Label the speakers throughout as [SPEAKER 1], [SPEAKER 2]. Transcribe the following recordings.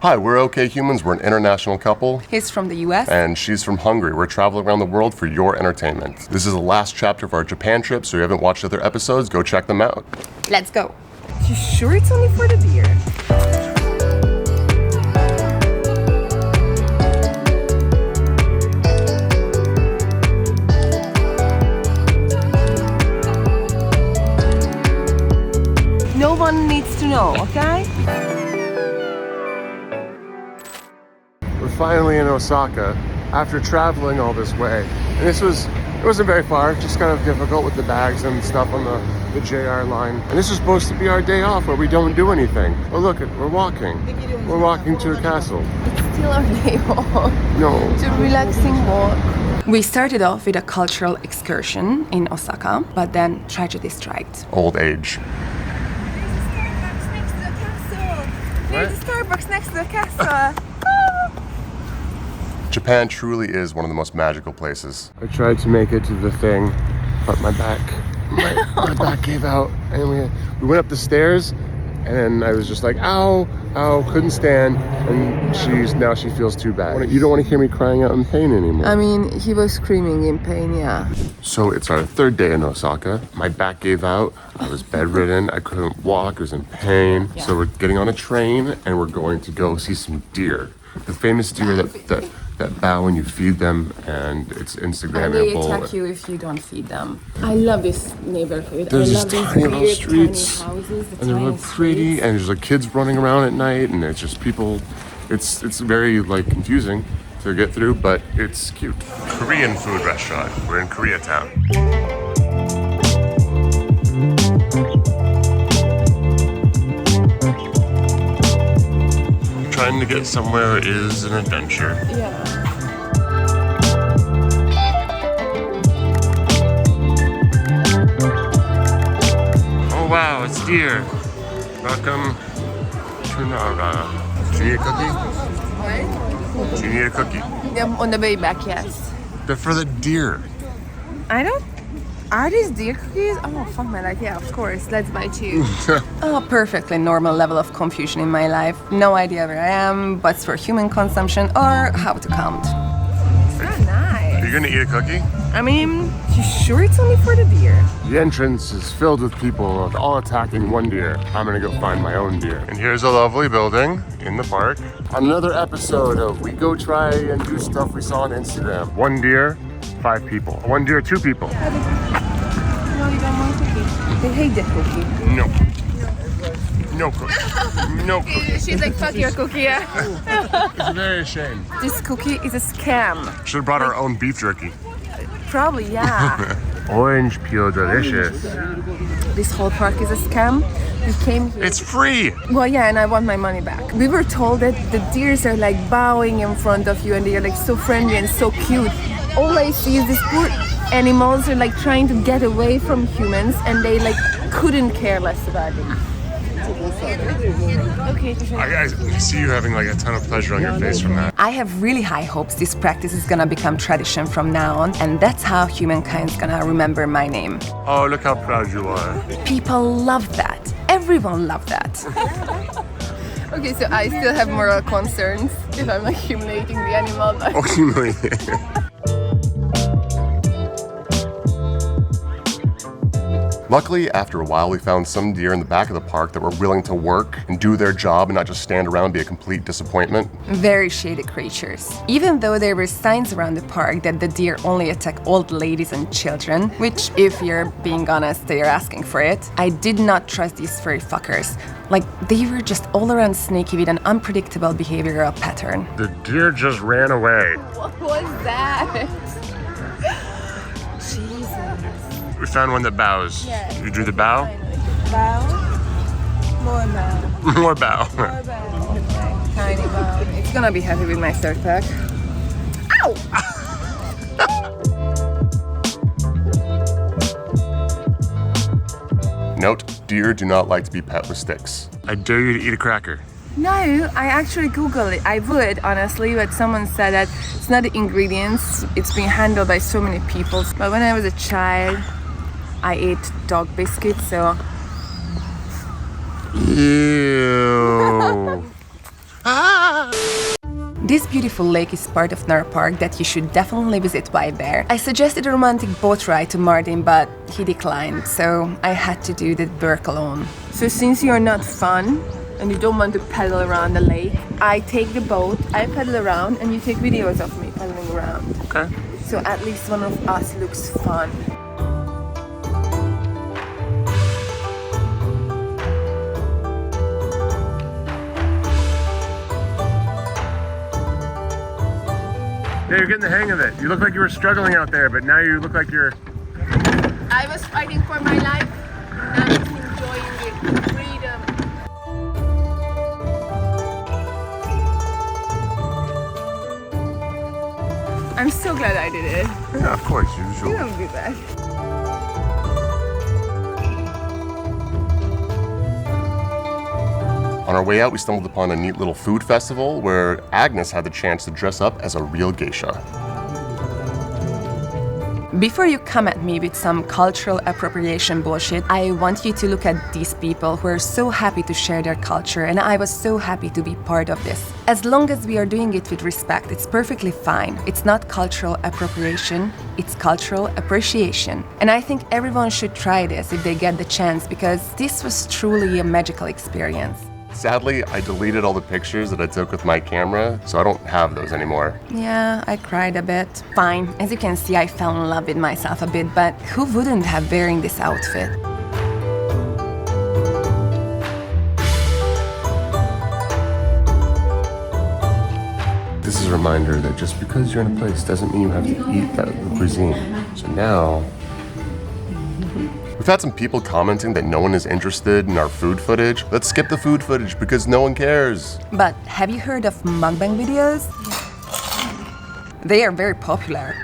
[SPEAKER 1] Hi, we're OK Humans. We're an international couple.
[SPEAKER 2] He's from the US.
[SPEAKER 1] And she's from Hungary. We're traveling around the world for your entertainment. This is the last chapter of our Japan trip, so if you haven't watched other episodes, go check them out.
[SPEAKER 2] Let's go. You sure it's only for the deer? No one needs to know, okay?
[SPEAKER 1] We're finally in Osaka after traveling all this way. And it wasn't very far, just kind of difficult with the bags and stuff on the JR line. And this is supposed to be our day off where we don't do anything. Oh look, we're walking. We're walking to a castle.
[SPEAKER 2] It's still our day off.
[SPEAKER 1] No.
[SPEAKER 2] It's a relaxing walk. We started off with a cultural excursion in Osaka, but then tragedy struck.
[SPEAKER 1] Old age.
[SPEAKER 2] There's a Starbucks next to the castle.
[SPEAKER 1] Japan truly is one of the most magical places. I tried to make it to the thing, but my back gave out, and we went up the stairs, and I was just like, ow, couldn't stand, and now she feels too bad. You don't want to hear me crying out in pain anymore.
[SPEAKER 2] I mean, he was screaming in pain, yeah.
[SPEAKER 1] So it's our third day in Osaka. My back gave out. I was bedridden. I couldn't walk. I was in pain. Yeah. So we're getting on a train, and we're going to go see some deer. The famous deer that bow when you feed them, and it's Instagrammable.
[SPEAKER 2] And they attack you if you don't feed them. I love this neighborhood.
[SPEAKER 1] There's
[SPEAKER 2] I love
[SPEAKER 1] these tiny little streets,
[SPEAKER 2] tiny houses,
[SPEAKER 1] and they're pretty,
[SPEAKER 2] streets.
[SPEAKER 1] and there's like kids running around at night, and it's just people. It's very like confusing to get through, but it's cute. Korean food restaurant. We're in Koreatown. Trying to get somewhere is an adventure.
[SPEAKER 2] Yeah.
[SPEAKER 1] Oh wow, it's deer. Welcome to Nara. Do you need a cookie?
[SPEAKER 2] What?
[SPEAKER 1] Do you need a cookie?
[SPEAKER 2] Yeah, on the way back, yes.
[SPEAKER 1] They're for the deer.
[SPEAKER 2] Are these deer cookies? Oh, fuck my life. Yeah, of course. Let's buy two. Oh, perfectly normal level of confusion in my life. No idea where I am, but it's for human consumption or how to count. It's not nice.
[SPEAKER 1] Are you gonna eat a cookie?
[SPEAKER 2] I mean, you sure it's only for the deer?
[SPEAKER 1] The entrance is filled with people all attacking one deer. I'm gonna go find my own deer. And here's a lovely building in the park. On another episode of We Go Try and Do Stuff We Saw on Instagram. 1 deer, 5 people. 1 deer, 2 people.
[SPEAKER 2] No, you don't want cookie. They hate the cookie.
[SPEAKER 1] No. No cookie. No cookie.
[SPEAKER 2] She's like, fuck your cookie, yeah.
[SPEAKER 1] It's very ashamed.
[SPEAKER 2] This cookie is a scam.
[SPEAKER 1] Should have brought our own beef jerky.
[SPEAKER 2] Probably, yeah.
[SPEAKER 1] Orange peel delicious.
[SPEAKER 2] This whole park is a scam. We came here.
[SPEAKER 1] It's free.
[SPEAKER 2] Well, yeah, and I want my money back. We were told that the deers are like bowing in front of you and they are like so friendly and so cute. All I see is these poor animals are like trying to get away from humans and they like couldn't care less about them. Okay.
[SPEAKER 1] I see you having like a ton of pleasure on your face from that.
[SPEAKER 2] I have really high hopes this practice is gonna become tradition from now on, and that's how humankind's gonna remember my name.
[SPEAKER 1] Oh, look how proud you are.
[SPEAKER 2] People love that. Everyone loved that. Okay, so I still have moral concerns if I'm like humiliating the animal.
[SPEAKER 1] Oh, humiliating. Luckily, after a while, we found some deer in the back of the park that were willing to work and do their job and not just stand around and be a complete disappointment.
[SPEAKER 2] Very shady creatures. Even though there were signs around the park that the deer only attack old ladies and children, which, if you're being honest, they are asking for it, I did not trust these furry fuckers. Like, they were just all around sneaky with an unpredictable behavioral pattern.
[SPEAKER 1] The deer just ran away.
[SPEAKER 2] What was that? Jesus.
[SPEAKER 1] We found one that bows.
[SPEAKER 2] Yeah.
[SPEAKER 1] You drew the bow?
[SPEAKER 2] Bow? More bow.
[SPEAKER 1] More bow.
[SPEAKER 2] More bow. Okay. Tiny bow. It's gonna be happy with my start pack. Ow!
[SPEAKER 1] Note, deer do not like to be pet with sticks. I dare you to eat a cracker.
[SPEAKER 2] No, I actually Googled it. I would, honestly, but someone said that it's not the ingredients. It's being handled by so many people. But when I was a child, I ate dog biscuits, so
[SPEAKER 1] Ew.
[SPEAKER 2] This beautiful lake is part of Nara Park that you should definitely visit while there. I suggested a romantic boat ride to Martin, but he declined, so I had to do the work alone. So since you're not fun and you don't want to paddle around the lake, I take the boat, I paddle around, and you take videos of me paddling around.
[SPEAKER 1] Okay.
[SPEAKER 2] So at least one of us looks fun.
[SPEAKER 1] Yeah, you're getting the hang of it. You look like you were struggling out there, but now you look like you're...
[SPEAKER 2] I was fighting for my life, now I'm enjoying it. Freedom. I'm so glad I did it.
[SPEAKER 1] Yeah, of course, usual.
[SPEAKER 2] You don't do that.
[SPEAKER 1] On our way out, we stumbled upon a neat little food festival where Agnes had the chance to dress up as a real geisha.
[SPEAKER 2] Before you come at me with some cultural appropriation bullshit, I want you to look at these people who are so happy to share their culture, and I was so happy to be part of this. As long as we are doing it with respect, it's perfectly fine. It's not cultural appropriation, it's cultural appreciation. And I think everyone should try this if they get the chance, because this was truly a magical experience.
[SPEAKER 1] Sadly, I deleted all the pictures that I took with my camera, so I don't have those anymore.
[SPEAKER 2] Yeah, I cried a bit. Fine, as you can see, I fell in love with myself a bit, but who wouldn't have wearing this outfit?
[SPEAKER 1] This is a reminder that just because you're in a place doesn't mean you have to eat that cuisine. So now... We've had some people commenting that no one is interested in our food footage. Let's skip the food footage because no one cares.
[SPEAKER 2] But have you heard of mukbang videos? They are very popular.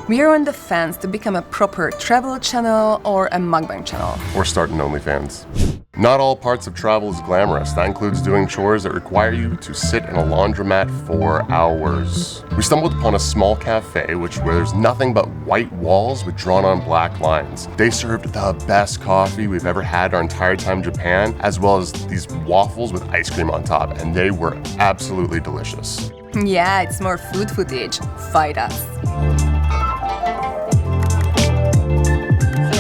[SPEAKER 2] We are on the fence to become a proper travel channel or a mukbang channel.
[SPEAKER 1] Or start an OnlyFans. Not all parts of travel is glamorous. That includes doing chores that require you to sit in a laundromat for hours. We stumbled upon a small cafe where there's nothing but white walls with drawn on black lines. They served the best coffee we've ever had our entire time in Japan, as well as these waffles with ice cream on top, and they were absolutely delicious.
[SPEAKER 2] Yeah, it's more food footage. Fight us.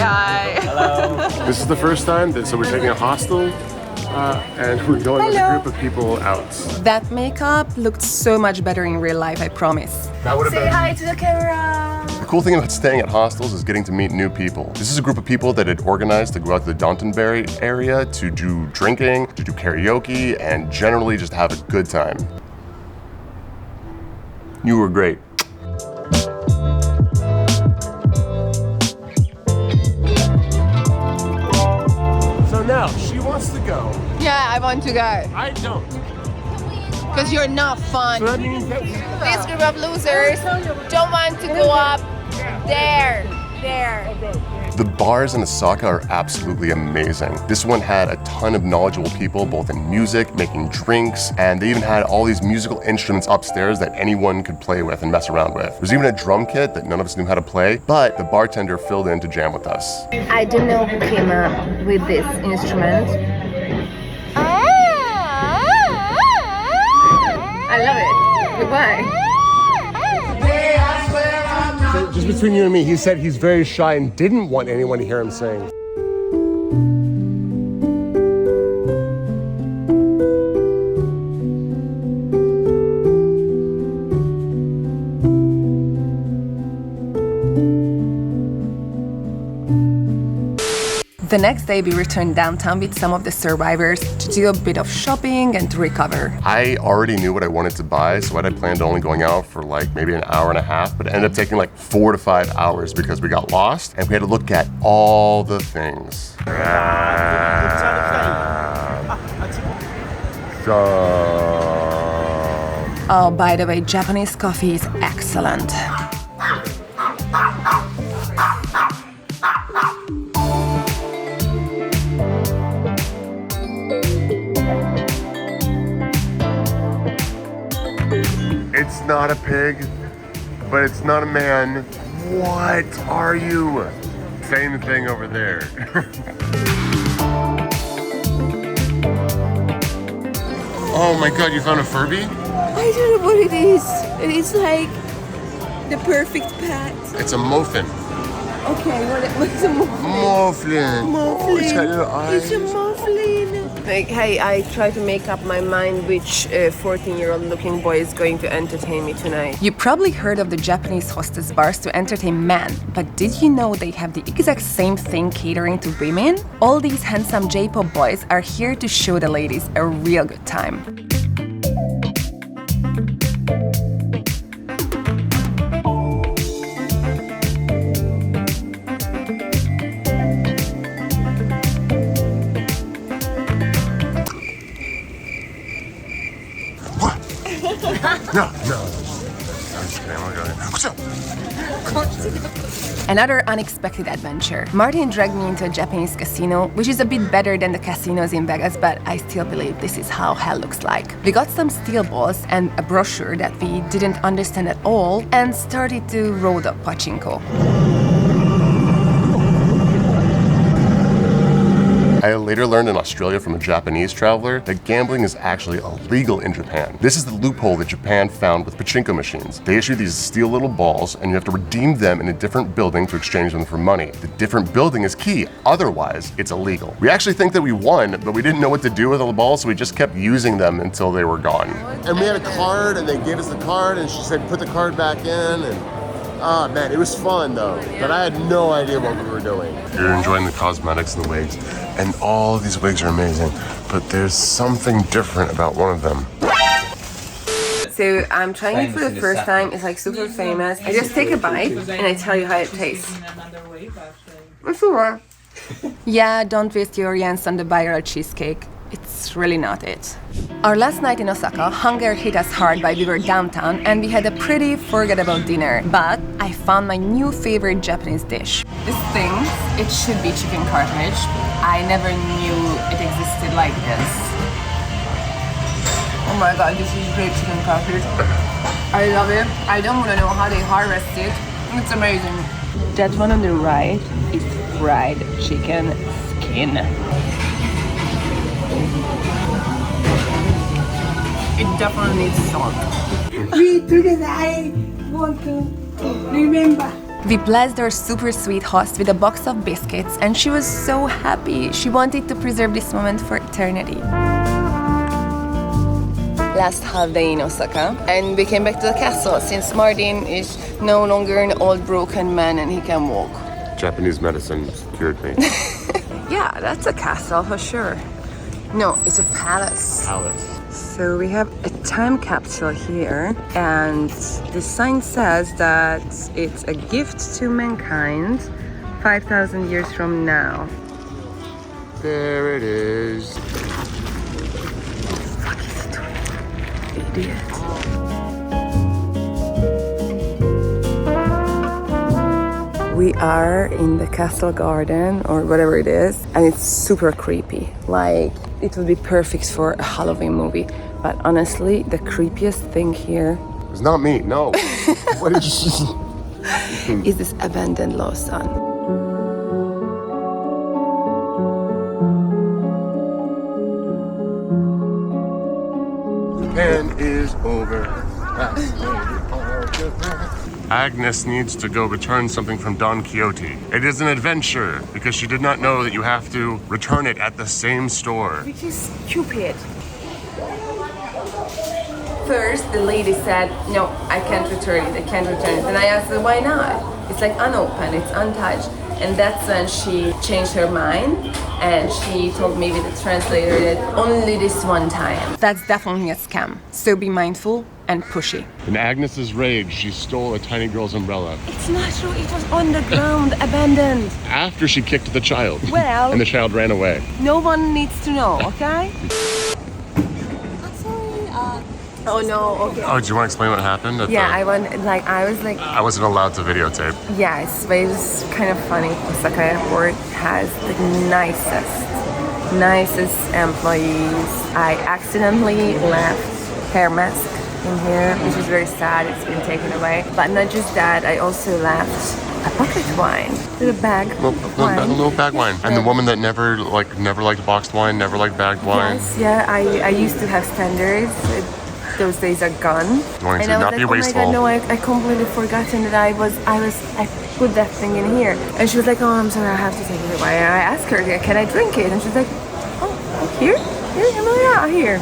[SPEAKER 2] Hi.
[SPEAKER 3] Hello.
[SPEAKER 1] This is the first time so we're taking a hostel and we're going with a group of people out.
[SPEAKER 2] That makeup looked so much better in real life, I promise.
[SPEAKER 1] That would have
[SPEAKER 2] Say
[SPEAKER 1] been...
[SPEAKER 2] hi to the camera.
[SPEAKER 1] The cool thing about staying at hostels is getting to meet new people. This is a group of people that had organized to go out to the Downtonbury area to do drinking, to do karaoke, and generally just have a good time. You were great. So now, she wants to go.
[SPEAKER 2] Yeah, I want to go.
[SPEAKER 1] I don't.
[SPEAKER 2] Because you're not fun.
[SPEAKER 1] So that means that...
[SPEAKER 2] This group of losers don't want to go up there.
[SPEAKER 1] The bars in Osaka are absolutely amazing. This one had a ton of knowledgeable people, both in music, making drinks, and they even had all these musical instruments upstairs that anyone could play with and mess around with. There's even a drum kit that none of us knew how to play, but the bartender filled in to jam with us.
[SPEAKER 2] I don't know who came up with this instrument. I love it. Goodbye.
[SPEAKER 1] So just between you and me, he said he's very shy and didn't want anyone to hear him sing.
[SPEAKER 2] The next day we returned downtown with some of the survivors to do a bit of shopping and to recover.
[SPEAKER 1] I already knew what I wanted to buy, so I had planned on only going out for like maybe an hour and a half, but it ended up taking like 4 to 5 hours because we got lost and we had to look at all the things.
[SPEAKER 2] Oh, by the way, Japanese coffee is excellent.
[SPEAKER 1] It's not a pig, but it's not a man. What are you? Same thing over there. Oh my god, you found a Furby?
[SPEAKER 3] I don't know what it is. It's like the perfect pet.
[SPEAKER 1] It's a muffin.
[SPEAKER 3] Okay, what's a muffin?
[SPEAKER 1] Muffin. Oh, it's got little eyes.
[SPEAKER 3] It's a muffin. Like, hey, I try to make up my mind which 14-year-old looking boy is going to entertain me tonight.
[SPEAKER 2] You probably heard of the Japanese hostess bars to entertain men, but did you know they have the exact same thing catering to women? All these handsome J-pop boys are here to show the ladies a real good time.
[SPEAKER 1] No. I'm just kidding. I'm going.
[SPEAKER 2] Another unexpected adventure. Martin dragged me into a Japanese casino, which is a bit better than the casinos in Vegas, but I still believe this is how hell looks like. We got some steel balls and a brochure that we didn't understand at all and started to roll up pachinko.
[SPEAKER 1] I later learned in Australia from a Japanese traveler that gambling is actually illegal in Japan. This is the loophole that Japan found with pachinko machines. They issue these steel little balls and you have to redeem them in a different building to exchange them for money. The different building is key, otherwise it's illegal. We actually think that we won, but we didn't know what to do with all the balls, so we just kept using them until they were gone. And we had a card and they gave us the card and she said put the card back in and oh man, it was fun though, but I had no idea what we were doing. You're enjoying the cosmetics and the wigs, and all of these wigs are amazing, but there's something different about one of them.
[SPEAKER 3] So I'm trying it for the first time. It's like super famous. I just take a bite and I tell you how it tastes. It's alright.
[SPEAKER 2] Yeah, don't waste your yens on the viral cheesecake. It's really not it. Our last night in Osaka, hunger hit us hard while we were downtown and we had a pretty forgettable dinner. But I found my new favorite Japanese dish. This thing, it should be chicken cartilage. I never knew it existed like this. Oh my god, this is great chicken cartilage. I love it. I don't want to know how they harvest it. It's amazing. That one on the right is fried chicken skin. It definitely needs salt.
[SPEAKER 4] We together, I want to remember.
[SPEAKER 2] We blessed our super sweet host with a box of biscuits and she was so happy. She wanted to preserve this moment for eternity. Last half day in Osaka and we came back to the castle since Martin is no longer an old broken man and he can walk.
[SPEAKER 1] Japanese medicine cured me.
[SPEAKER 2] Yeah, that's a castle for sure. No, it's a palace. So we have a time capsule here and the sign says that it's a gift to mankind 5,000 years from now.
[SPEAKER 1] There it is.
[SPEAKER 2] What the fuck is he doing? Idiot. We are in the castle garden or whatever it is and it's super creepy. Like it would be perfect for a Halloween movie. But honestly, the creepiest thing here
[SPEAKER 1] It's not me, no. What did you
[SPEAKER 2] is this abandoned Lawson.
[SPEAKER 1] Japan is over. Agnes needs to go return something from Don Quixote. It is an adventure because she did not know that you have to return it at the same store.
[SPEAKER 3] Which is stupid.
[SPEAKER 2] First, the lady said, no, I can't return it, And I asked her, why not? It's like unopened, it's untouched. And that's when she changed her mind and she told me with the translator that only this one time. That's definitely a scam. So be mindful and pushy.
[SPEAKER 1] In Agnes's rage, she stole a tiny girl's umbrella
[SPEAKER 3] It's not true, it was on the ground, abandoned.
[SPEAKER 1] after she kicked the child.
[SPEAKER 3] Well-
[SPEAKER 1] and the child ran away.
[SPEAKER 3] No one needs to know, okay? Oh no, okay.
[SPEAKER 1] Oh, do you want to explain what happened?
[SPEAKER 2] Yeah, I was like,
[SPEAKER 1] I wasn't allowed to videotape.
[SPEAKER 2] yes, but it was kind of funny. Osaka Airport has the nicest employees. I accidentally left hair mask in here, which is very sad. It's been taken away. But not just that, I also left
[SPEAKER 3] a pocket wine, little bag of wine.
[SPEAKER 1] A little bag wine. And the woman that never liked boxed wine, never liked bagged wine.
[SPEAKER 3] Yes, yeah, I used to have standards. Those days are gone.
[SPEAKER 1] Wanting to
[SPEAKER 3] And I was
[SPEAKER 1] not
[SPEAKER 3] like,
[SPEAKER 1] be wasteful.
[SPEAKER 3] oh my god, no, I completely forgotten that I put that thing in here. And she was like, oh, I'm sorry, I have to take it away. And I asked her, can I drink it? And she's like, oh, here? Here? I'm like, yeah, here.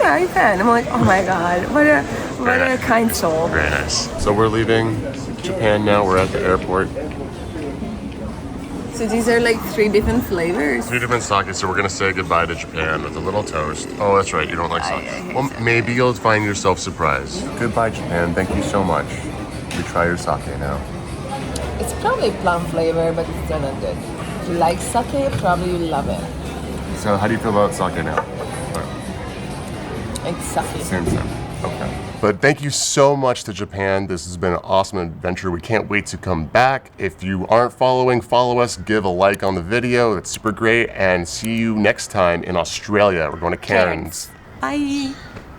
[SPEAKER 3] Yeah, you can. I'm like, oh my god, what a kind soul.
[SPEAKER 1] Very nice. So we're leaving Japan now. We're at the airport.
[SPEAKER 3] So these are like 3 different flavors.
[SPEAKER 1] 3 different sake, so we're gonna say goodbye to Japan with a little toast. Oh, that's right, you don't like sake.
[SPEAKER 3] hate
[SPEAKER 1] Well,
[SPEAKER 3] sake.
[SPEAKER 1] maybe you'll find yourself surprised. Goodbye, Japan. Thank you so much. We try your sake now.
[SPEAKER 3] It's probably plum flavor, but it's still not good. If you like sake, probably you love it.
[SPEAKER 1] So, how do you feel about sake now?
[SPEAKER 3] It's sake.
[SPEAKER 1] Same. Okay. But thank you so much to Japan. This has been an awesome adventure. We can't wait to come back. If you aren't following, follow us, give a like on the video. That's super great. And see you next time in Australia. We're going to Cairns.
[SPEAKER 3] Bye.